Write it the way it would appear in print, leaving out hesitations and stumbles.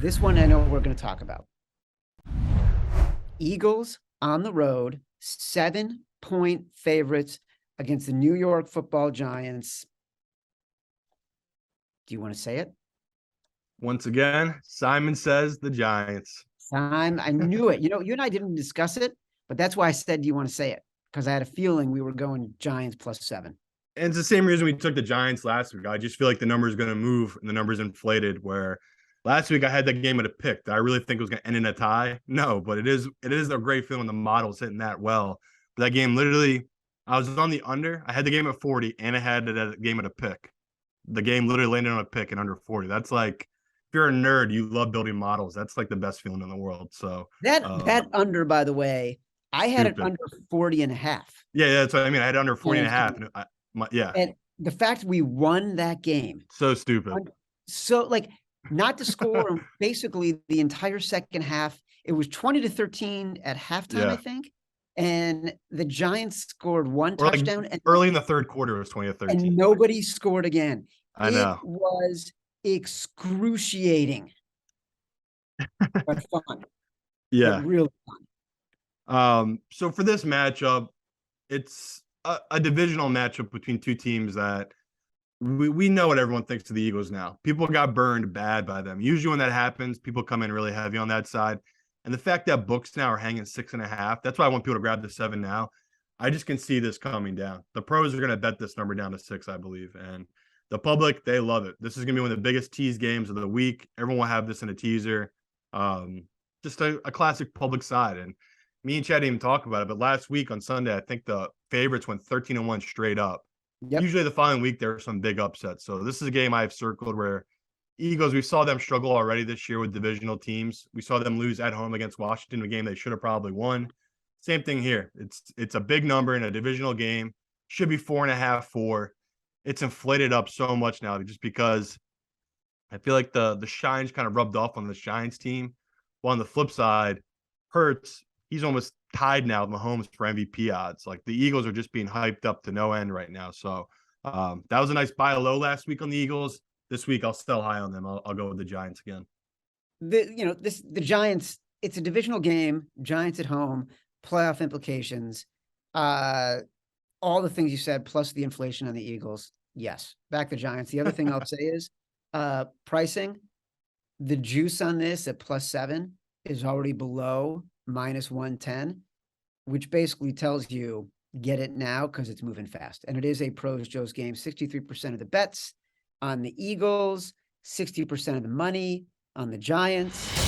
This one I know we're going to talk about. Eagles on the road, 7-point favorites against the New York Football Giants. Do you want to say it? Once again, Simon says the Giants. I knew it. You and I didn't discuss it, but that's why I said, do you want to say it? Because I had a feeling we were going Giants +7. And it's the same reason we took the Giants last week. I just feel like the number is going to move and the number's inflated. Where last week I had that game at a pick that I really think was going to end in a tie. No, but it is a great feeling the model's hitting that well. But that game literally, I was on the under. I had the game at 40 and I had the game at a pick. The game literally landed on a pick and under 40. That's like, if you're a nerd, you love building models. That's like the best feeling in the world. So that under, by the way, I had it under 40.5. Yeah, that's what I mean. I had under 40.5. Yeah. And the fact we won that game. So stupid. So not to score basically the entire second half. It was 20-13 at halftime, I think. And the Giants scored one touchdown. And early in the third quarter, it was 20-13. And nobody scored again. I know. It was excruciating. But fun. Yeah. But really fun. So for this matchup, it's a divisional matchup between two teams that we know what everyone thinks of the Eagles now. People got burned bad by them. Usually when that happens, people come in really heavy on that side. And the fact that books now are hanging 6.5, that's why I want people to grab the 7 now. I just can see this coming down. The pros are going to bet this number down to 6, I believe. And the public, they love it. This is going to be one of the biggest tease games of the week. Everyone will have this in a teaser. Just a classic public side. And me and Chad didn't even talk about it, but last week on Sunday, I think the favorites went 13-1 straight up. Yep. Usually the following week, there are some big upsets. So this is a game I've circled where Eagles, we saw them struggle already this year with divisional teams. We saw them lose at home against Washington, a game they should have probably won. Same thing here. It's a big number in a divisional game. Should be 4.5, 4. It's inflated up so much now just because I feel like the shine's kind of rubbed off on this Giants team. While on the flip side, Hurts, he's almost tied now with Mahomes for MVP odds. Like the Eagles are just being hyped up to no end right now. So that was a nice buy low last week on the Eagles. This week I'll sell high on them. I'll go with the Giants again. The Giants, it's a divisional game, Giants at home, playoff implications, all the things you said, plus the inflation on the Eagles. Yes, back the Giants. The other thing I'll say is pricing. The juice on this at +7 is already below -110, which basically tells you get it now because it's moving fast. And it is a pros Joe's game. 63% of the bets on the Eagles, 60% of the money on the Giants.